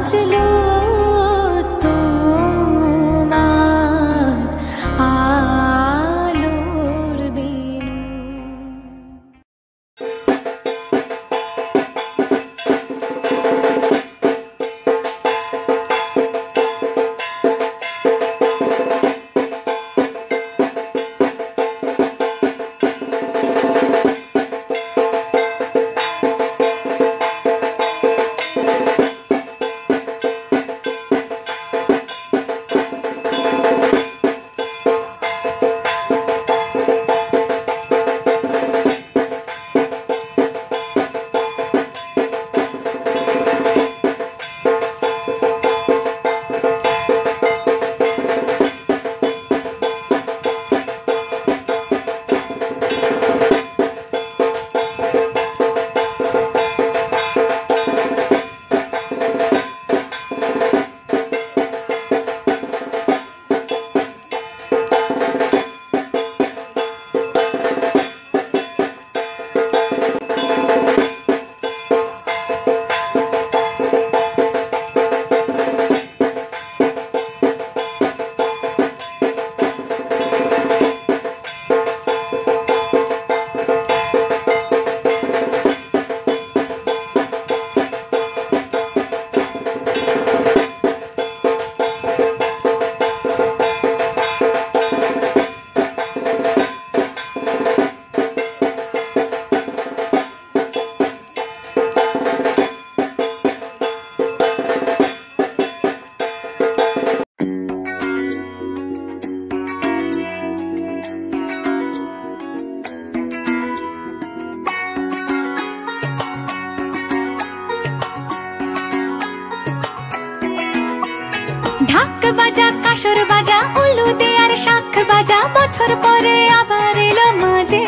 বাজলো তোমার আলোর বেনু। ঢাক বাজা কাসর বাজা উলু দে আর শাখ বাজা, বছর পরে আবার এলো মাঝে।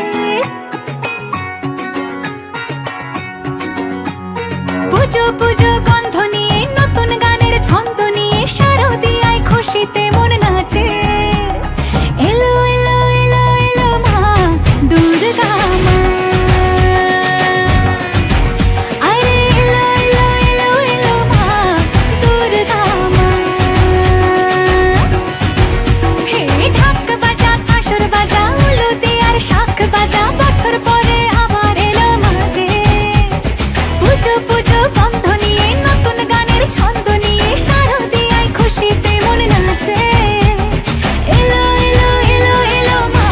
পুজো পুজো গন্ধ নিয়ে নতুন গানের ছন্দ নিয়ে শারদিয়ায় খুশিতে মন নাচে। এলো এলো এলো এলো মা দুর্গা মা, আরে এলো এলো এলো এলো মা দুর্গা মা। হে ঢাক বাজা কাসর বাজা উলু দে আর শাখ বাজা, বছর পরে আবার এলো মাঝে। পুজো পুজো গন্ধ নিয়ে নতুন গানের ছন্দ নিয়ে শারদিয়ায় খুশিতে মন নাচে। এলো এলো এলো এলো মা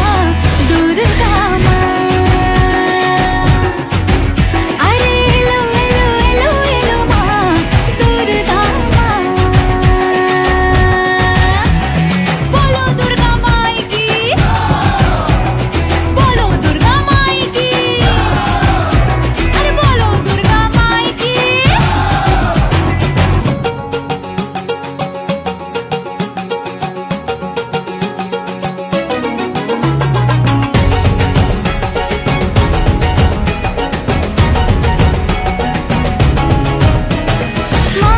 দুর্গা মা, আরে এলো এলো এলো এলো মা দুর্গা মা। বলো দুর্গা মাই কি, বলো দুর্গা মাই কি, আরে বলো দুর্গা মাই কি। মা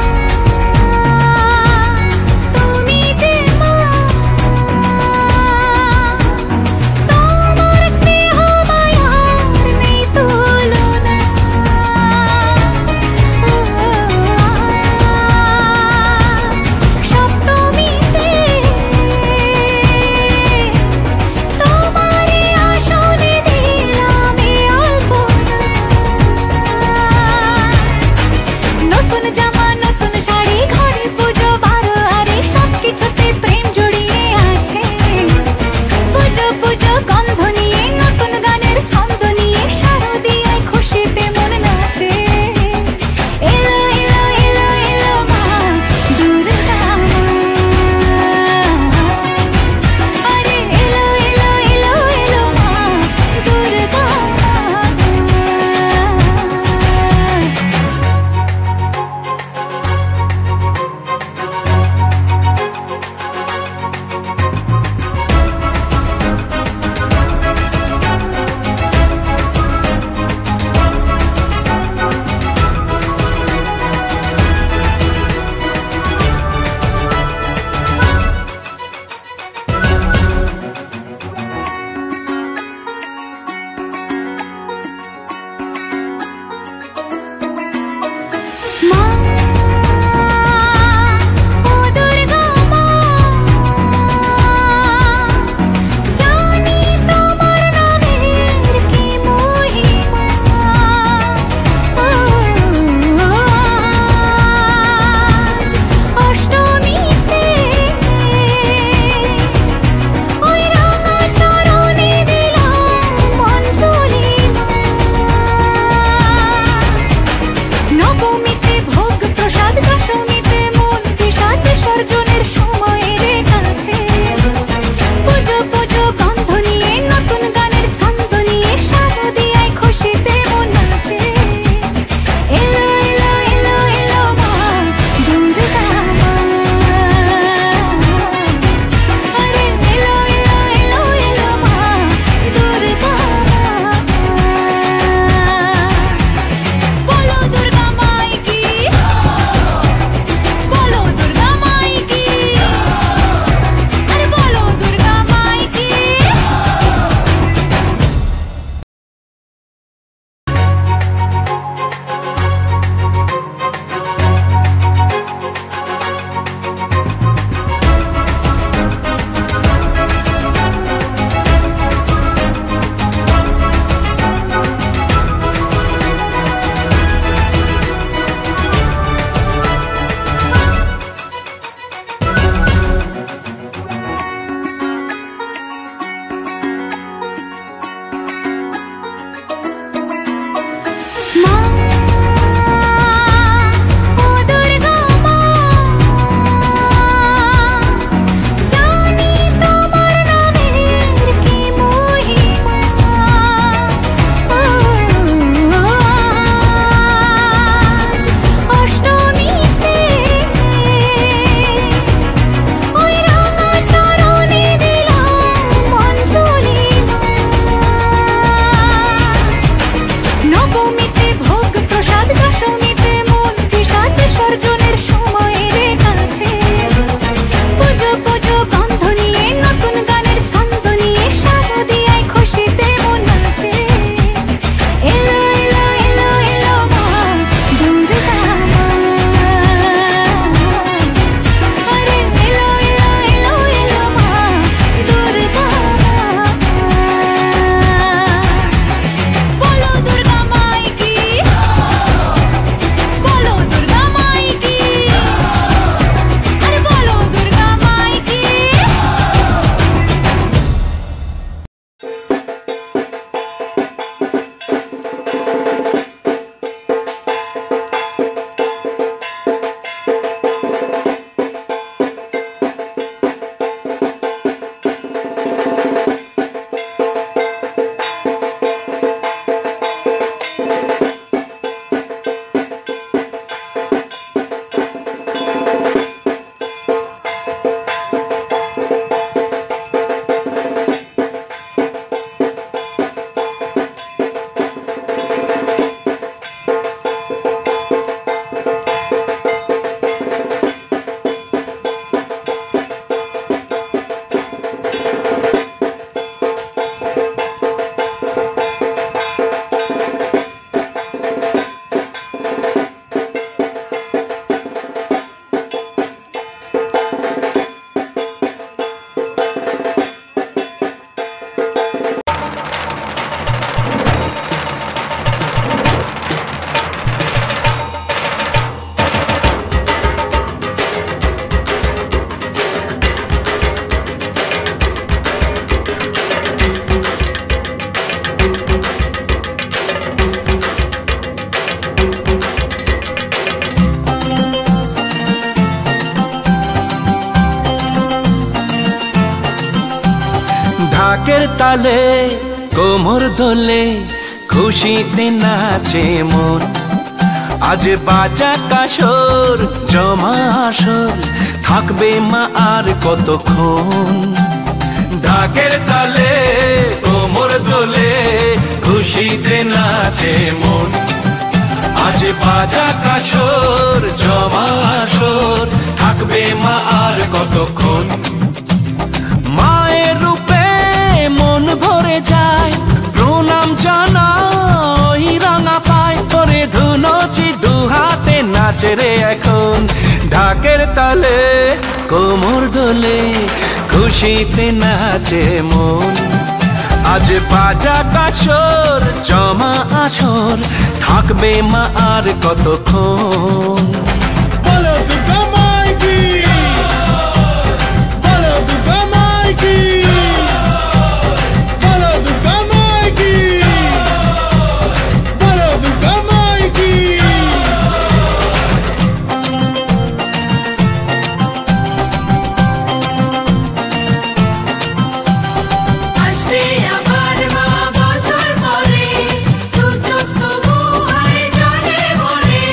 তুমি যে মা, তোমার স্নেহ মায়ার নেই তুলনা। সপ্তমীতে তোমারে আসনে দিলাম এ অল্পনা। নতুন জামা নতুন শাড়ি ঘরে পুজো বারো, আরে সবকিছুতে প্রেম জড়িয়ে আছে। পুজো পুজো গন্ধ নিয়ে নতুন গানের ছন্দ নিয়ে শারদিয়ায় খুশিতে মন নাচে। এলো এলো এলো এলো মা দুর্গা মা, আরে এলো এলো এলো এলো মা দুর্গা মা। ঢাকের তালে কোমর দোলে খুশিতে নাচে মন আজ বাজা কাসর জমা আসর থাকবে মা আর কতক্ষণ ঢাকের তালে কোমর দোলে খুশিতে নাচে মন আজ বাজা কাসর জমা আসর থাকবে মা আর কতক্ষণ মায়ের রূপে মন ভরে যায় প্রণাম জানাই রাঙা পায় করে ধুনচি দুহাতে নাচে রে এখন ঢাকের তালে কোমর দোলে খুশিতে নাচে মন আজ বাজা কাসর জমা আসর থাকবে মা আর কতক্ষণ বলো দুর্গা মাই কি বলো দুর্গা মাই কি বলো দুর্গা মাই কি বলো দুর্গা মাই কি আসবে আবার মা বছর পরে দু চোখ তবু হয় জলে ভরে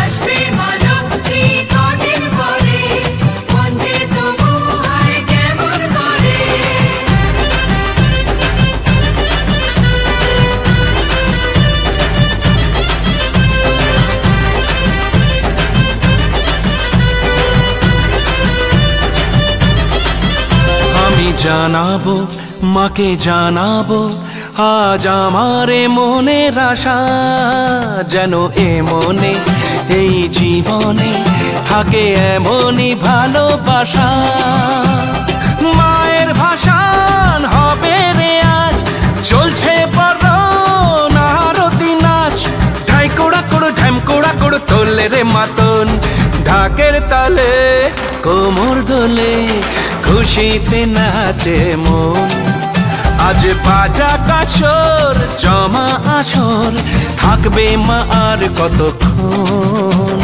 আসবে মা লক্ষ্মী কদিন পরে মন যে তবু হয় কেমন করে আমি জানাবো মাকে জানাবো আজ আমারে মনের আশা যেন এ মনে এই জীবনে থাকে এমনই ভালোবাসা মায়ের ভাষান হবে রে আজ চলছে বড় নারতি নাচ ঢাই কোড়া কোড়ো ঢ্যাম কোড়া কোড়ো তোলে রে মাতন ঢাকের তালে কোমর দোলে খুশিতে নাচে মন আজ বাজা কাসর জমা আসর থাকবে মা আর কতক্ষণ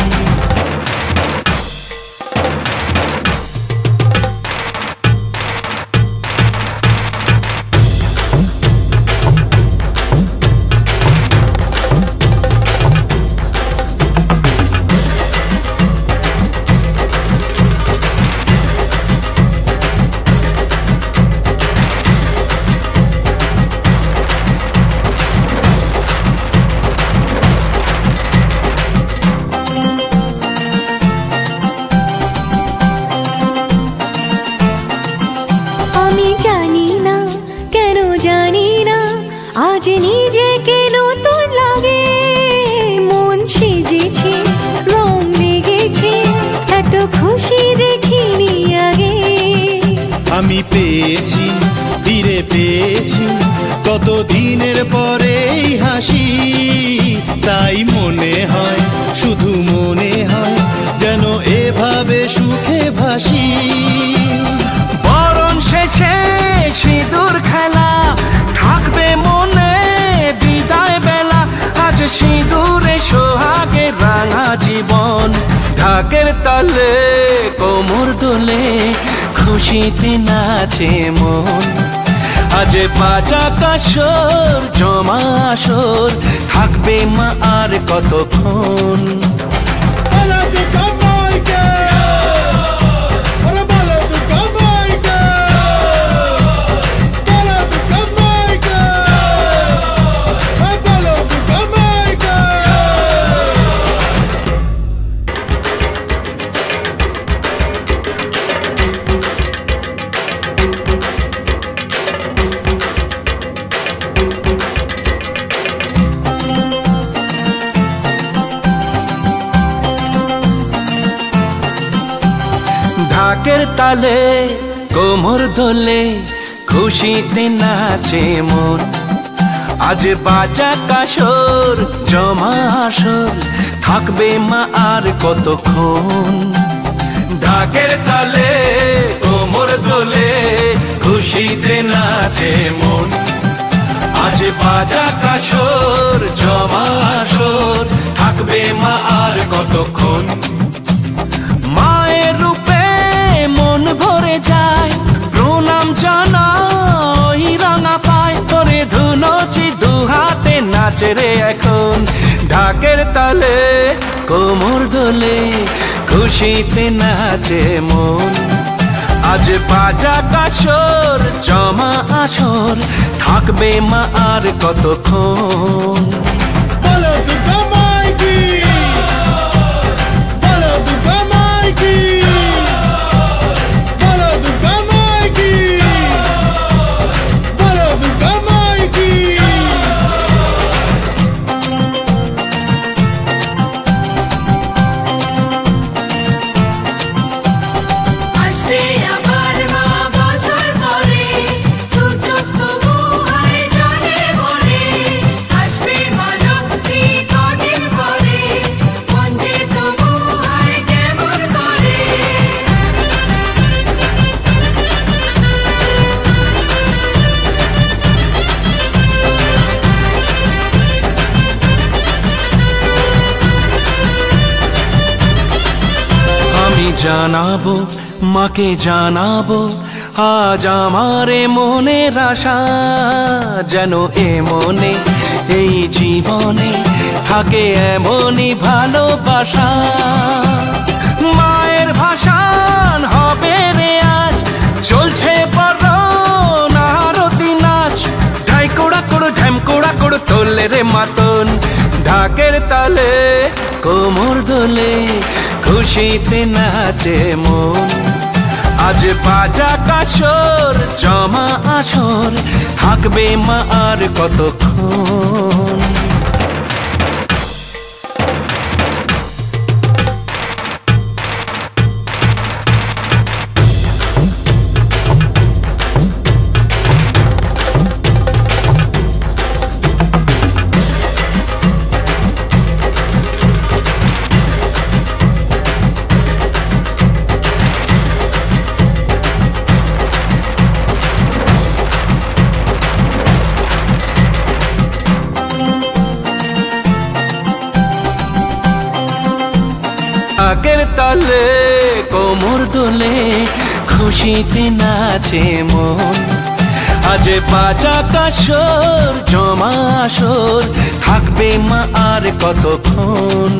আমি জানি না কেন জানি না আজ নিজেকে নতুন লাগে মন সেজেছে রং লেগেছে এত খুশি দেখিনি আগে আমি পেয়েছি ফিরে পেয়েছি কত দিনের পরে এই হাসি তাই মনে হয় শুধু মনে হয় যেন এভাবে সুখে ভাসি বরণ শেষে সিঁদুর খেলা থাকবে মনে বিদায় বেলা আজ সিঁদুরে সোহাগে রাঙা জীবন ঢাকের তালে কোমর দোলে খুশিতে নাচে মন আজ বাজা কাসর জমা আসর থাকবে মা আর কতক্ষণ বলো দুর্গা মাই কি বলো দুর্গা মাই কি বলো দুর্গা মাই কি বলো দুর্গা মাই কি ঢাকের তালে কোমর দোলে খুশিতে নাচে মন আজ বাজা কাসর জমা আসর থাকবে মা আর কতক্ষণ ঢাকের তালে কোমর দোলে খুশিতে নাচে মন আজ বাজা কাসর জমা আসর থাকবে মা আর কতক্ষণ মায়ের রূপে মন ভরে যায় প্রণাম জানাই নাচে রে এখন। ঢাকের তালে কোমর দোলে খুশিতে নাচে মন। আজ বাজা কাসর জমা আসর থাকবে মা আর কতক্ষণ। বলো দুর্গা মাই কি, বলো দুর্গা মাই কি, বলো দুর্গা মাই কি, বলো দুর্গা মাই কি। আসবে আবার মা বছর পরে, দু চোখ তবু হয় জলে ভরে। আসবে মা লক্ষ্মী কদিন পরে, মন যে তবু হয় কেমন করে। আমি জানাবো মাকে জানাবো আজ আমারে মনের আশা, যেন এ মনে এই জীবনে থাকে এমনই ভালোবাসা। মায়ের ভাষান হবে রে আজ, চলছে বরণ আরতি নাচ। ঢাই কোড়া কোড়ো ঢ্যাম কোড়া কোড়ো তোলে রে মাতন। ঢাকের তালে কোমর দোলে খুশিতে নাচে মন। আজ বাজা কাসর জমা আসর থাকবে মা আর কতক্ষণ। ঢাকের তালে কোমর দোলে খুশিতে নাচে মন। আজ বাজা কাসর জমা আসর থাকবে মা আর কতক্ষণ।